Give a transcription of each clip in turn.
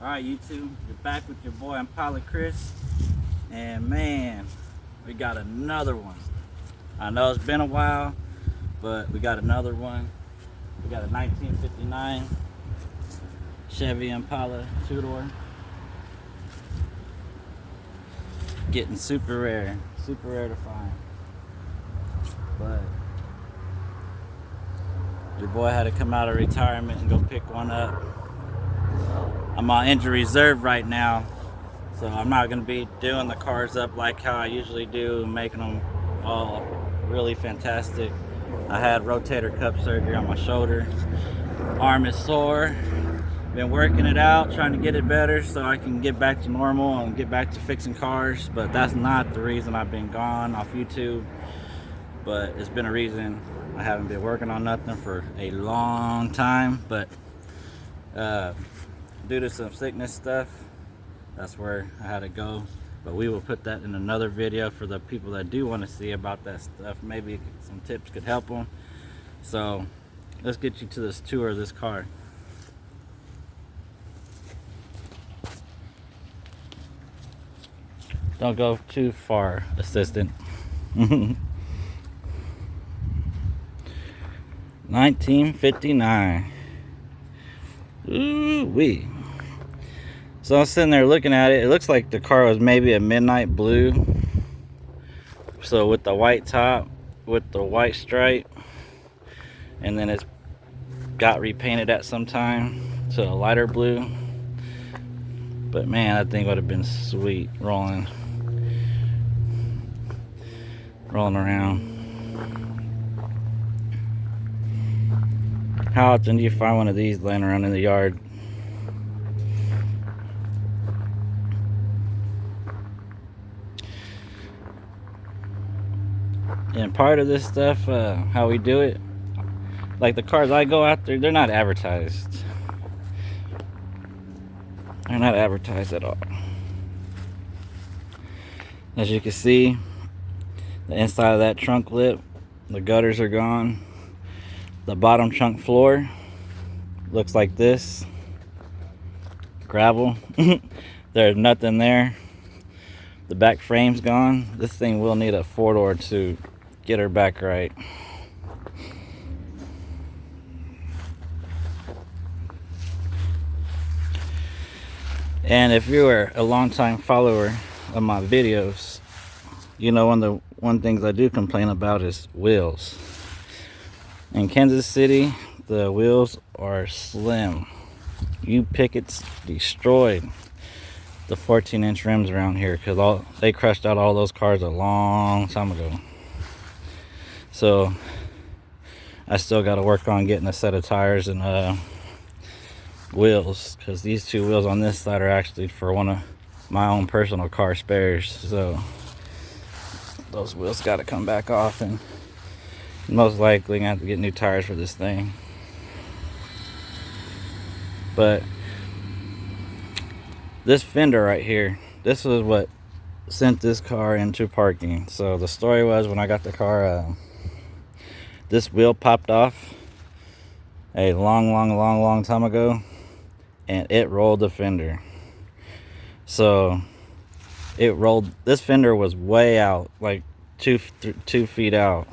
Alright, YouTube, you're back with your boy Impala Chris, and man, we got another one. I know it's been a while, but we got another one. We got a 1959 Chevy Impala two-door. Getting super rare to find. But your boy had to come out of retirement and go pick one up. I'm on injury reserve right now, so I'm not going to be doing the cars up like how I usually do, making them all really fantastic. I had rotator cuff surgery on my shoulder. Arm is sore. Been working it out, trying to get it better so I can get back to normal and get back to fixing cars. But that's not the reason I've been gone off YouTube. But it's been a reason I haven't been working on nothing for a long time. But due to some sickness stuff, that's where I had to go. But we will put that in another video for the people that do want to see about that stuff. Maybe some tips could help them. So let's get you to this tour of this car. Don't go too far, assistant. 1959. Ooh-wee. So I'm sitting there looking at it. It looks like the car was maybe a midnight blue. So with the white top, with the white stripe, and then it's got repainted at some time to a lighter blue. But man, that thing would have been sweet rolling around. How often do you find one of these laying around in the yard? And part of this stuff, how we do it, like the cars I go after, they're not advertised. They're not advertised at all. As you can see, the inside of that trunk lip, the gutters are gone. The bottom trunk floor looks like this. Gravel. There's nothing there. The back frame's gone. This thing will need a four-door to get her back right. And if you are a long-time follower of my videos, you know one of the things I do complain about is wheels. In Kansas City, the wheels are slim. You Pickets destroyed the 14-inch rims around here because they crushed out all those cars a long time ago. So I still got to work on getting a set of tires and wheels, because these two wheels on this side are actually for one of my own personal car spares. So those wheels got to come back off, and most likely gonna have to get new tires for this thing. But this fender right here, this was what sent this car into parking. So the story was, when I got the car, this wheel popped off a long time ago, and it rolled the fender. So it rolled. This fender was way out, like 2 feet out.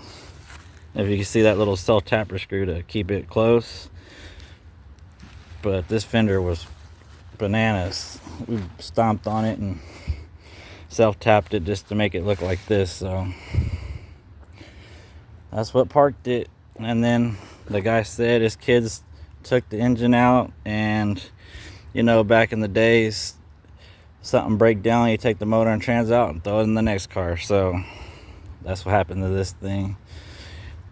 If you can see that little self tapper screw to keep it close. But this fender was bananas. We stomped on it and self tapped it just to make it look like this. So that's what parked it. And then the guy said his kids took the engine out, and you know, back in the days, something break down, you take the motor and trans out and throw it in the next car. So that's what happened to this thing.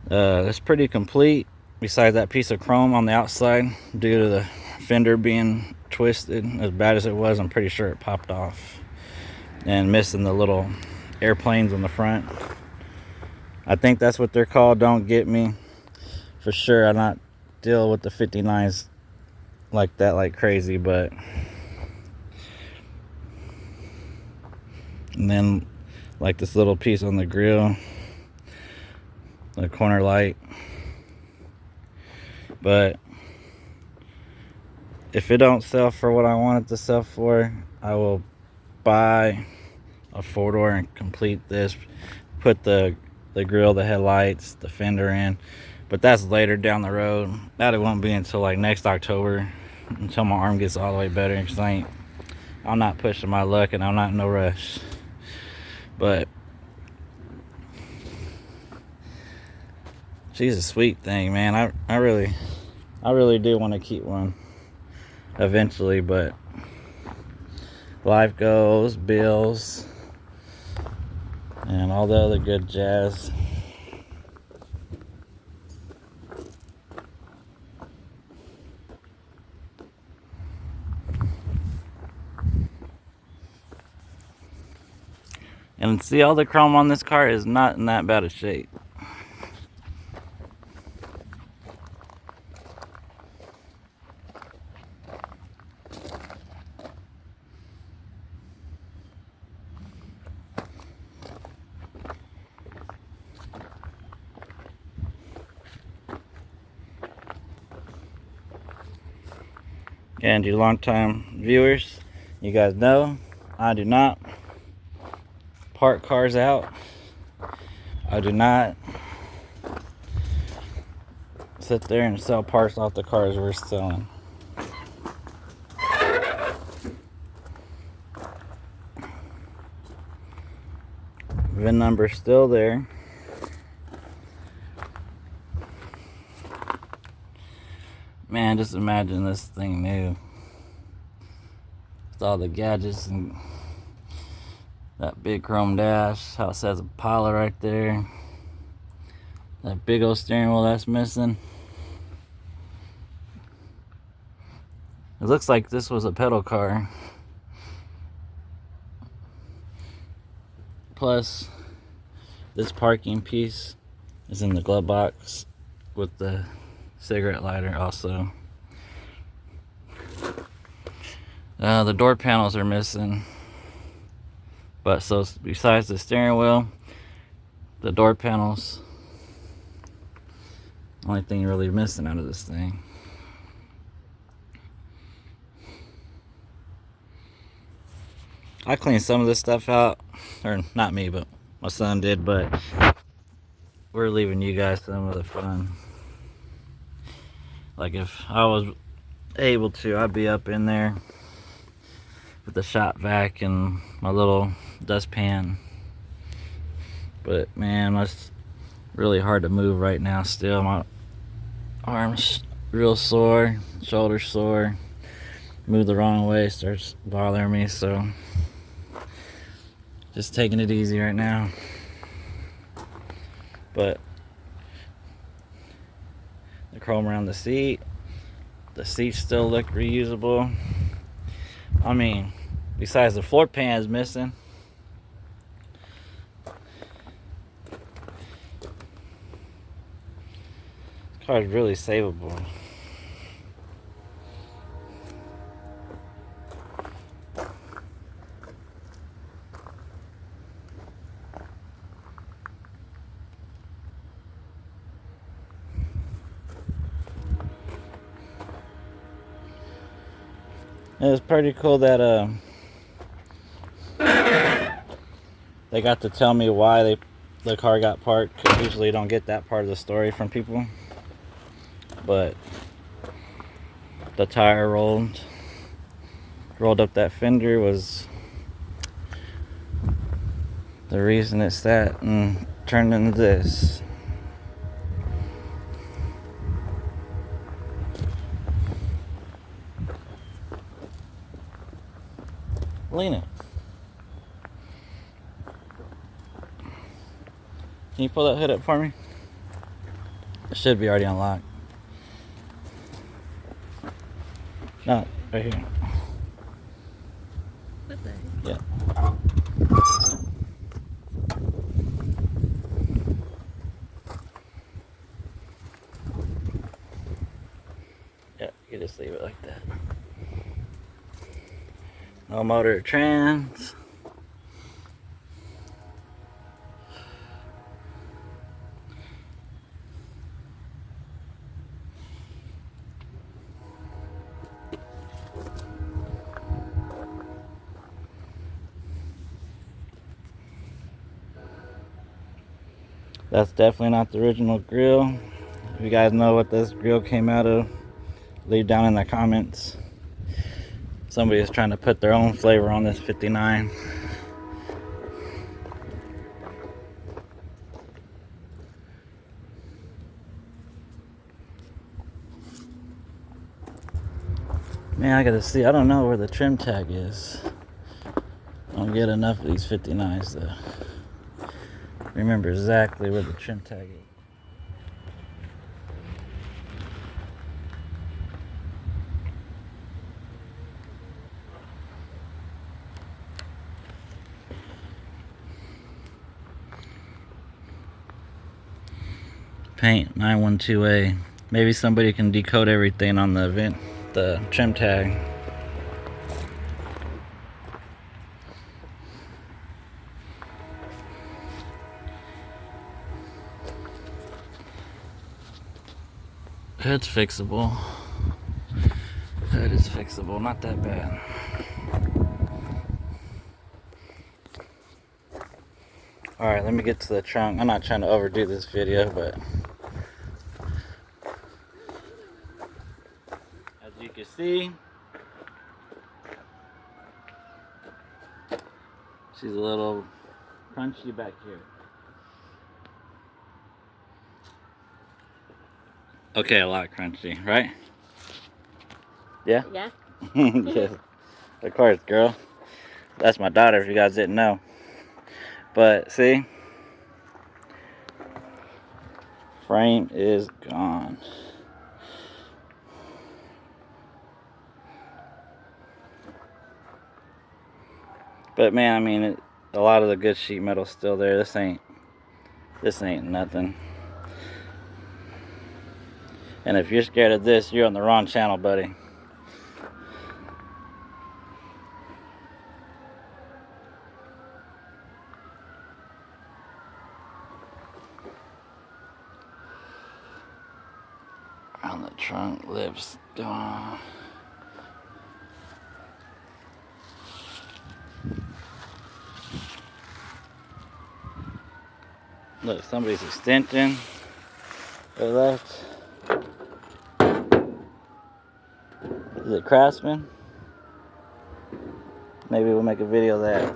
It's pretty complete, besides that piece of chrome on the outside. Due to the fender being twisted as bad as it was, I'm pretty sure it popped off, and missing the little airplanes on the front. I think that's what they're called. Don't get me for sure. I'm not dealing with the 59s like that like crazy. But and then like this little piece on the grill, the corner light. But if it don't sell for what I want it to sell for, I will buy a 4-door and complete this, put the grill, the headlights, the fender in. But that's later down the road. That it won't be until like next October, until my arm gets all the way better, because I'm not pushing my luck and I'm not in no rush. But she's a sweet thing, man. I really do want to keep one eventually, but life goes, bills, and all the other good jazz. And see, all the chrome on this car is not in that bad a shape. And you long-time viewers, you guys know I do not park cars out. I do not sit there and sell parts off the cars we're selling. VIN number's still there. Man, just imagine this thing new. With all the gadgets and that big chrome dash, how it says Impala right there. That big old steering wheel that's missing. It looks like this was a pedal car. Plus, this parking piece is in the glove box with the cigarette lighter also. The door panels are missing. But so besides the steering wheel, the door panels, only thing really missing out of this thing. I cleaned some of this stuff out, or not me, but my son did, but we're leaving you guys some of the fun. Like if I was able to, I'd be up in there with the shop vac and my little dustpan. But man, that's really hard to move right now still. My arm's real sore, shoulder sore. Move the wrong way starts bothering me, so just taking it easy right now. But the chrome around the seats still look reusable. I mean, besides the floor pan is missing. This car is really savable. It was pretty cool that they got to tell me why the car got parked, because usually you don't get that part of the story from people. But the tire rolled up that fender was the reason it sat and turned into this. Lena, can you pull that hood up for me? It should be already unlocked. No, right here. What the heck? Yeah. Yeah, you just leave it like that. No motor or trans. That's definitely not the original grill. If you guys know what this grill came out of, leave down in the comments. Somebody is trying to put their own flavor on this 59. Man, I gotta see. I don't know where the trim tag is. I don't get enough of these 59s to remember exactly where the trim tag is. Paint 912A. Maybe somebody can decode everything on the trim tag. It's fixable. That is fixable, not that bad. Alright, let me get to the trunk. I'm not trying to overdo this video, but as you can see, she's a little crunchy back here. Okay, a lot crunchy, right? Yeah? Yeah. Yes. Of course, girl. That's my daughter, if you guys didn't know. But, see? Frame is gone. But, man, I mean, a lot of the good sheet metal's still there. This ain't nothing. And if you're scared of this, you're on the wrong channel, buddy. On the trunk, lips gone. Look, somebody's extension. They left. Is it Craftsman? Maybe we'll make a video of that.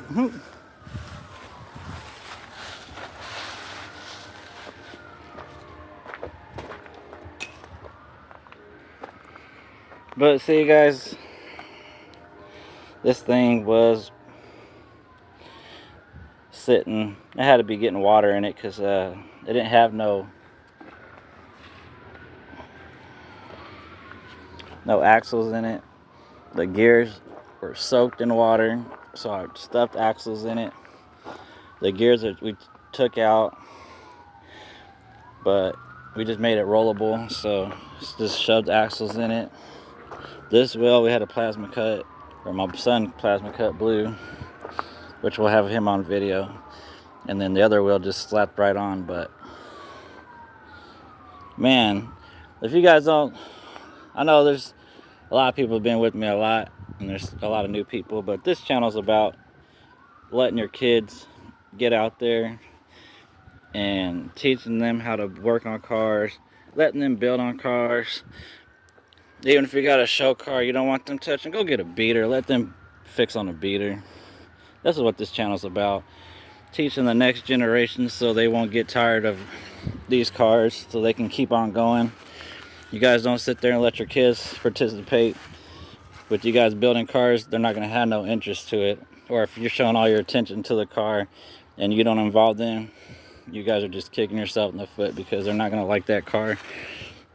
But see, guys, this thing was sitting. I had to be getting water in it because it didn't have no axles in it. The gears were soaked in water, so I stuffed axles in it. The gears that we took out, but we just made it rollable, so just shoved axles in it. This wheel we had a plasma cut, or my son plasma cut blue, which we'll have him on video. And then the other wheel just slapped right on. But man, if you guys don't, I know there's a lot of people have been with me a lot, and there's a lot of new people, but this channel's about letting your kids get out there and teaching them how to work on cars, letting them build on cars. Even if you got a show car you don't want them touching, go get a beater. Let them fix on a beater. This is what this channel's about. Teaching the next generation so they won't get tired of these cars, so they can keep on going. You guys don't sit there and let your kids participate with you guys building cars. They're not going to have no interest to it. Or if you're showing all your attention to the car and you don't involve them, you guys are just kicking yourself in the foot, because they're not going to like that car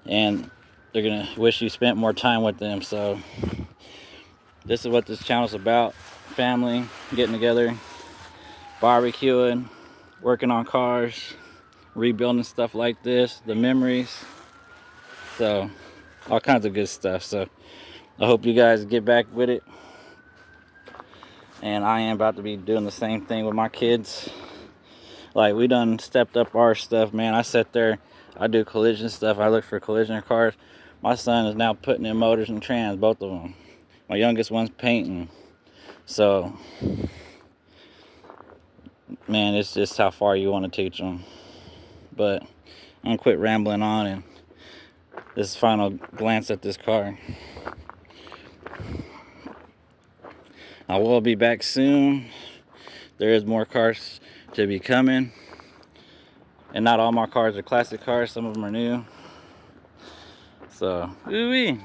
and they're going to wish you spent more time with them. So this is what this channel's about. Family getting together, barbecuing, working on cars, rebuilding stuff like this, the memories. So all kinds of good stuff. So I hope you guys get back with it. And I am about to be doing the same thing with my kids. Like, we done stepped up our stuff, man. I sit there, I do collision stuff. I look for collision cars. My son is now putting in motors and trans, both of them. My youngest one's painting. So, man, it's just how far you want to teach them. But I'm gonna quit rambling on and this final glance at this car. I will be back soon. There is more cars to be coming. And not all my cars are classic cars. Some of them are new. So, ooh-wee.